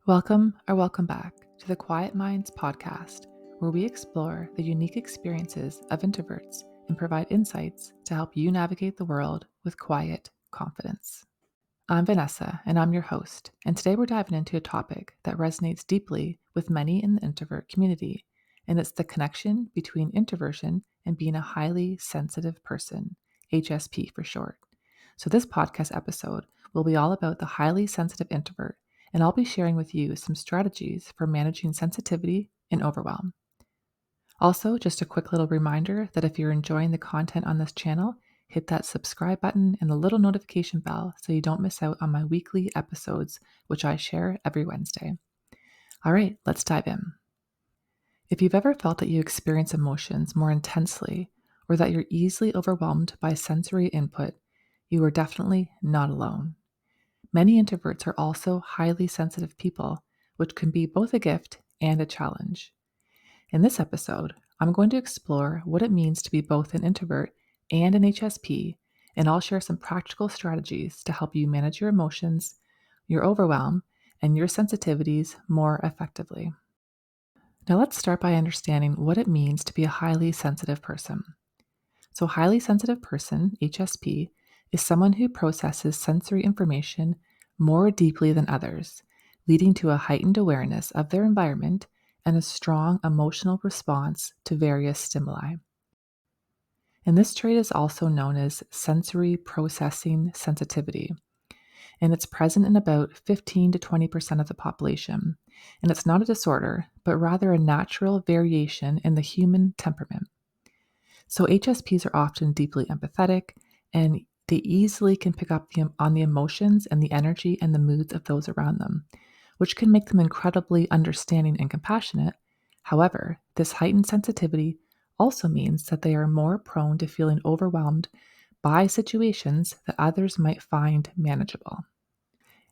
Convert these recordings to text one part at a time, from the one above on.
Welcome back to the Quiet Minds podcast, where we explore the unique experiences of introverts and provide insights to help you navigate the world with quiet confidence. I'm Vanessa, and I'm your host, and today we're diving into a topic that resonates deeply with many in the introvert community, and it's the connection between introversion and being a highly sensitive person, HSP for short. So, this podcast episode will be all about the highly sensitive introvert, and I'll be sharing with you some strategies for managing sensitivity and overwhelm. Also, just a quick little reminder that if you're enjoying the content on this channel, hit that subscribe button and the little notification bell so you don't miss out on my weekly episodes, which I share every Wednesday. All right, let's dive in. If you've ever felt that you experience emotions more intensely or that you're easily overwhelmed by sensory input, you are definitely not alone. Many introverts are also highly sensitive people, which can be both a gift and a challenge. In this episode, I'm going to explore what it means to be both an introvert and an HSP, and I'll share some practical strategies to help you manage your emotions, your overwhelm, and your sensitivities more effectively. Now, let's start by understanding what it means to be a highly sensitive person. So, highly sensitive person, HSP, is someone who processes sensory information more deeply than others, leading to a heightened awareness of their environment and a strong emotional response to various stimuli. And this trait is also known as sensory processing sensitivity, and it's present in about 15 to 20% of the population. And it's not a disorder, but rather a natural variation in the human temperament. So HSPs are often deeply empathetic, and they easily can pick up on the emotions and the energy and the moods of those around them, which can make them incredibly understanding and compassionate. However, this heightened sensitivity also means that they are more prone to feeling overwhelmed by situations that others might find manageable.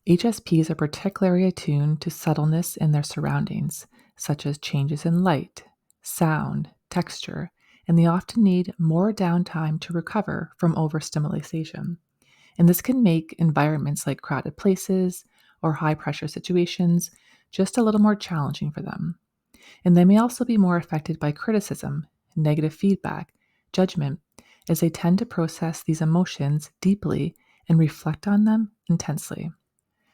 HSPs are particularly attuned to subtleness in their surroundings, such as changes in light, sound, texture, and they often need more downtime to recover from overstimulation. And this can make environments like crowded places or high pressure situations just a little more challenging for them. And they may also be more affected by criticism, negative feedback, judgment, as they tend to process these emotions deeply and reflect on them intensely.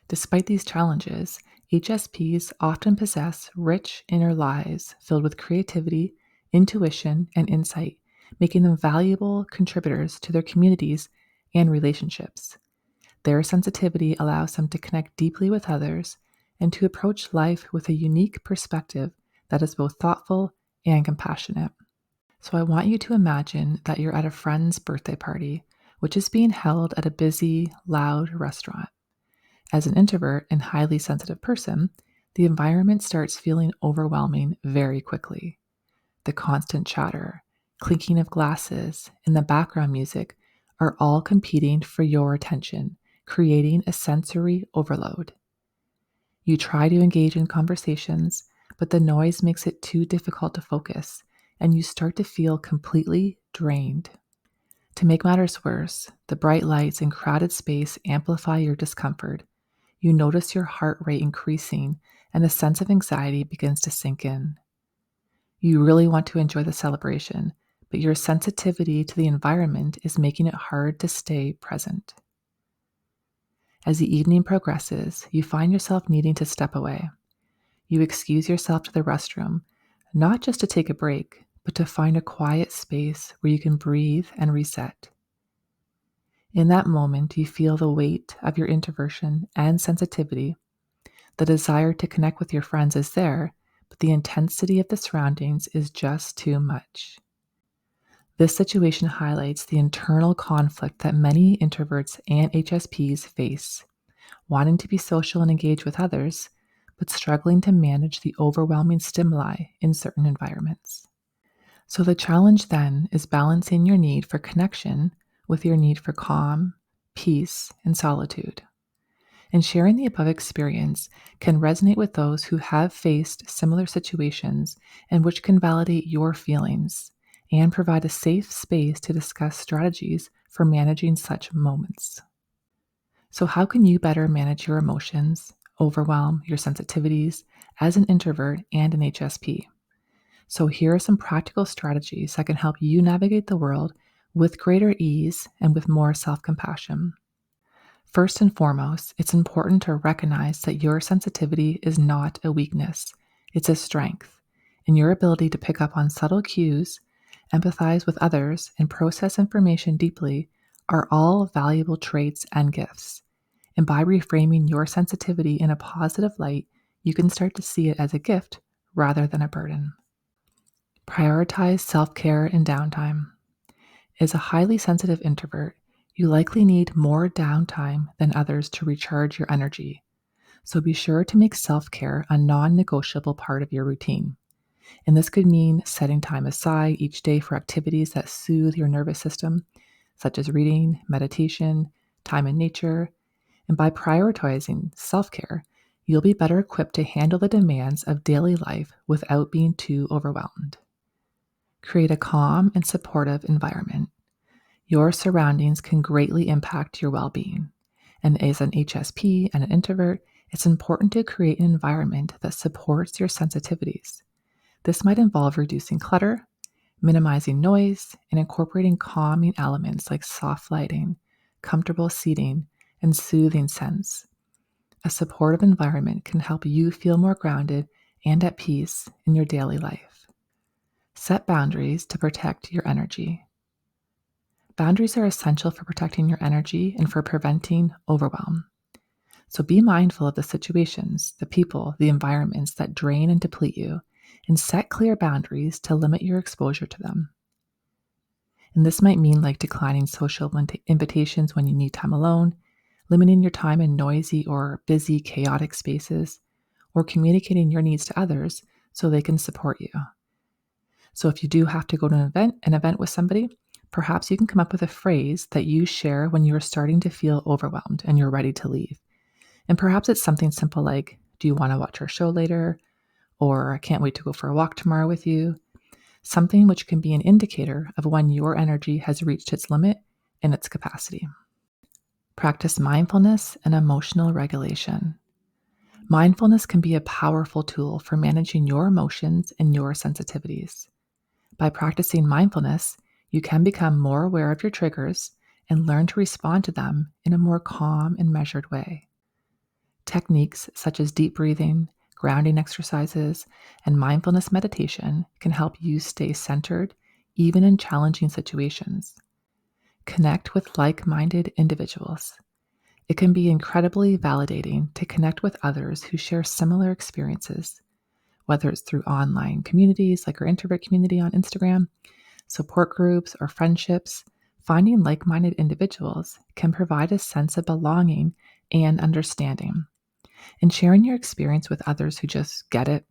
Despite these challenges, HSPs often possess rich inner lives filled with creativity, intuition, and insight, making them valuable contributors to their communities and relationships. Their sensitivity allows them to connect deeply with others and to approach life with a unique perspective that is both thoughtful and compassionate. So I want you to imagine that you're at a friend's birthday party, which is being held at a busy, loud restaurant. As an introvert and highly sensitive person, the environment starts feeling overwhelming very quickly. The constant chatter, clinking of glasses, and the background music are all competing for your attention, creating a sensory overload. You try to engage in conversations, but the noise makes it too difficult to focus, and you start to feel completely drained. To make matters worse, the bright lights and crowded space amplify your discomfort. You notice your heart rate increasing, and a sense of anxiety begins to sink in. You really want to enjoy the celebration, but your sensitivity to the environment is making it hard to stay present. As the evening progresses, you find yourself needing to step away. You excuse yourself to the restroom, not just to take a break, but to find a quiet space where you can breathe and reset. In that moment, you feel the weight of your introversion and sensitivity. The desire to connect with your friends is there, but the intensity of the surroundings is just too much. This situation highlights the internal conflict that many introverts and HSPs face, wanting to be social and engage with others, but struggling to manage the overwhelming stimuli in certain environments. So the challenge then is balancing your need for connection with your need for calm, peace, and solitude. And sharing the above experience can resonate with those who have faced similar situations and which can validate your feelings and provide a safe space to discuss strategies for managing such moments. So, how can you better manage your emotions, overwhelm, your sensitivities as an introvert and an HSP. So, here are some practical strategies that can help you navigate the world with greater ease and with more self compassion. First and foremost, it's important to recognize that your sensitivity is not a weakness, it's a strength. And your ability to pick up on subtle cues, empathize with others, and process information deeply are all valuable traits and gifts. And by reframing your sensitivity in a positive light, you can start to see it as a gift rather than a burden. Prioritize self care and downtime. As a highly sensitive introvert, you likely need more downtime than others to recharge your energy. So be sure to make self care a non negotiable part of your routine. And this could mean setting time aside each day for activities that soothe your nervous system, such as reading, meditation, time in nature. And by prioritizing self care, you'll be better equipped to handle the demands of daily life without being too overwhelmed. Create a calm and supportive environment. Your surroundings can greatly impact your well being. And as an HSP and an introvert, it's important to create an environment that supports your sensitivities. This might involve reducing clutter, minimizing noise, and incorporating calming elements like soft lighting, comfortable seating, and soothing scents. A supportive environment can help you feel more grounded and at peace in your daily life. Set boundaries to protect your energy. Boundaries are essential for protecting your energy and for preventing overwhelm. So be mindful of the situations, the people, the environments that drain and deplete you, and set clear boundaries to limit your exposure to them. And this might mean like declining social invitations when you need time alone, limiting your time in noisy or busy, chaotic spaces, or communicating your needs to others so they can support you. So if you do have to go to an event with somebody, perhaps you can come up with a phrase that you share when you're starting to feel overwhelmed and you're ready to leave. And perhaps it's something simple like, "Do you want to watch our show later?" Or "I can't wait to go for a walk tomorrow with you." Something which can be an indicator of when your energy has reached its limit and its capacity. Practice mindfulness and emotional regulation. Mindfulness can be a powerful tool for managing your emotions and your sensitivities. By practicing mindfulness, you can become more aware of your triggers and learn to respond to them in a more calm and measured way. Techniques such as deep breathing, grounding exercises, and mindfulness meditation can help you stay centered even in challenging situations. Connect with like-minded individuals. It can be incredibly validating to connect with others who share similar experiences, whether it's through online communities like our Introvert community on Instagram, support groups, or friendships. Finding like-minded individuals can provide a sense of belonging and understanding. And sharing your experience with others who just get it,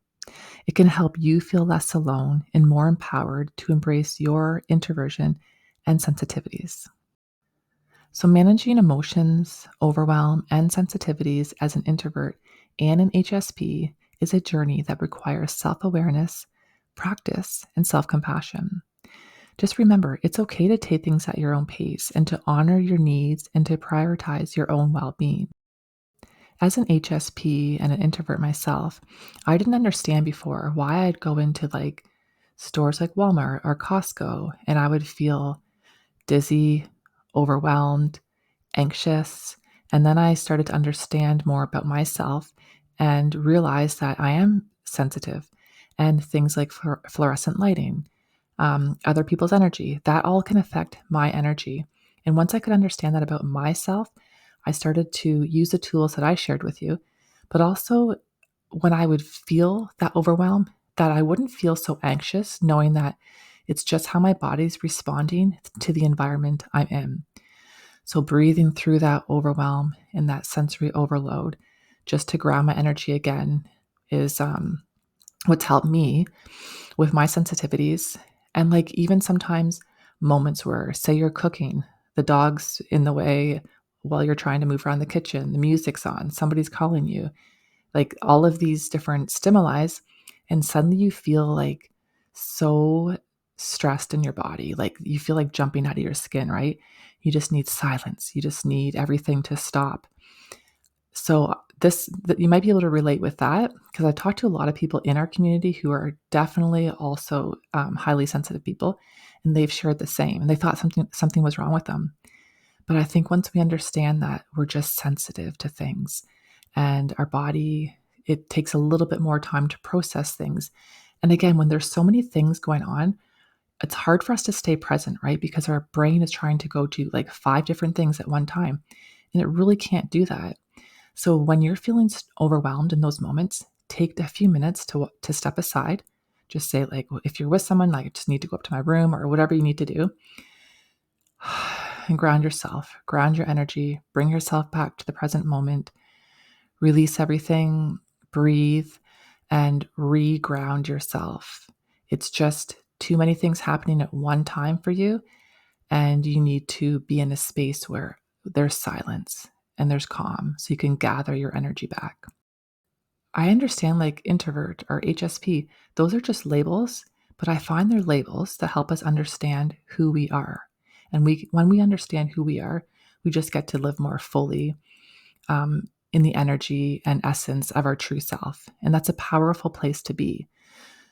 it can help you feel less alone and more empowered to embrace your introversion and sensitivities. So, managing emotions, overwhelm, and sensitivities as an introvert and an HSP is a journey that requires self awareness, practice, and self compassion. Just remember, it's okay to take things at your own pace and to honor your needs and to prioritize your own well being. As an HSP and an introvert myself, I didn't understand before why I'd go into like stores like Walmart or Costco and I would feel dizzy, overwhelmed, anxious. And then I started to understand more about myself and realize that I am sensitive and things like fluorescent lighting, other people's energy, that all can affect my energy. And once I could understand that about myself, I started to use the tools that I shared with you, but also when I would feel that overwhelm, that I wouldn't feel so anxious knowing that it's just how my body's responding to the environment I'm in. So breathing through that overwhelm and that sensory overload just to ground my energy again is what's helped me with my sensitivities. And like even sometimes moments where, say you're cooking, the dog's in the way while you're trying to move around the kitchen, the music's on, somebody's calling you, like all of these different stimuli, and suddenly you feel like so stressed in your body, like you feel like jumping out of your skin, right? You just need silence. You just need everything to stop. So that you might be able to relate with that, because I've talked to a lot of people in our community who are definitely also highly sensitive people, and they've shared the same, and they thought something was wrong with them. But I think once we understand that we're just sensitive to things, and our body, it takes a little bit more time to process things. And again, when there's so many things going on, it's hard for us to stay present, right? Because our brain is trying to go to like 5 different things at one time, and it really can't do that. So when you're feeling overwhelmed in those moments, take a few minutes to step aside. Just say, like, well, if you're with someone, like, I just need to go up to my room or whatever you need to do, and ground yourself, ground your energy, bring yourself back to the present moment, release everything, breathe, and reground yourself. It's just too many things happening at one time for you, and you need to be in a space where there's silence and there's calm so you can gather your energy back. I understand, like introvert or HSP, those are just labels, but I find they're labels that help us understand who we are. And when we understand who we are, we just get to live more fully in the energy and essence of our true self. And that's a powerful place to be.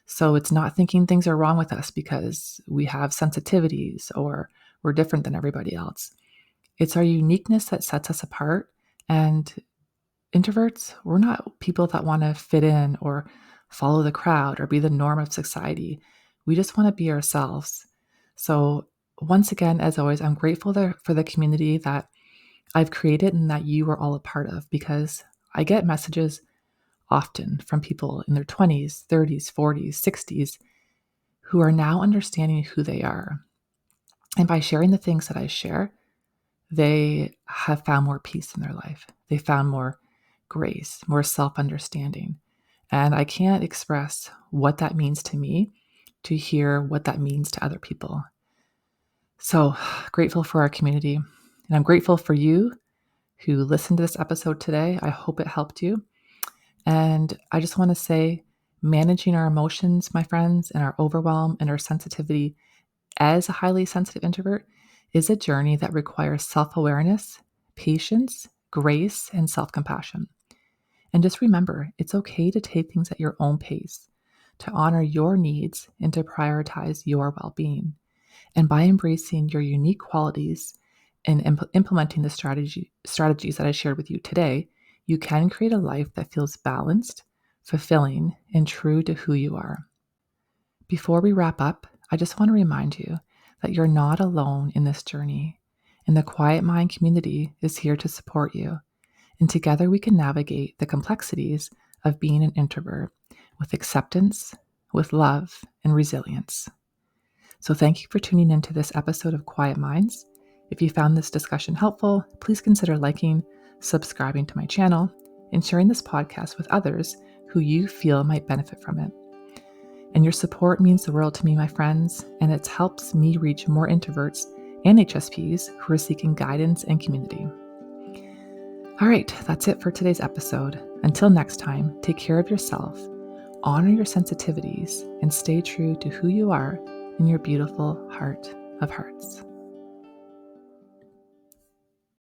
So it's not thinking things are wrong with us because we have sensitivities or we're different than everybody else. It's our uniqueness that sets us apart. And introverts, we're not people that want to fit in or follow the crowd or be the norm of society. We just want to be ourselves. So, once again, as always, I'm grateful for the community that I've created and that you are all a part of, because I get messages often from people in their 20s, 30s, 40s, 60s who are now understanding who they are. And by sharing the things that I share, they have found more peace in their life. They found more grace, more self-understanding. And I can't express what that means to me to hear what that means to other people. So grateful for our community. And I'm grateful for you who listened to this episode today. I hope it helped you. And I just want to say, managing our emotions, my friends, and our overwhelm and our sensitivity as a highly sensitive introvert is a journey that requires self-awareness, patience, grace, and self-compassion. And just remember, it's okay to take things at your own pace, to honor your needs, and to prioritize your well-being. And by embracing your unique qualities and implementing the strategies that I shared with you today, you can create a life that feels balanced, fulfilling, and true to who you are. Before we wrap up, I just want to remind you that you're not alone in this journey, and the Quiet Mind community is here to support you. And together we can navigate the complexities of being an introvert with acceptance, with love, and resilience. So thank you for tuning into this episode of Quiet Minds. If you found this discussion helpful, please consider liking, subscribing to my channel, and sharing this podcast with others who you feel might benefit from it. And your support means the world to me, my friends, and it helps me reach more introverts and HSPs who are seeking guidance and community. All right, that's it for today's episode. Until next time, take care of yourself, honor your sensitivities, and stay true to who you are in your beautiful heart of hearts.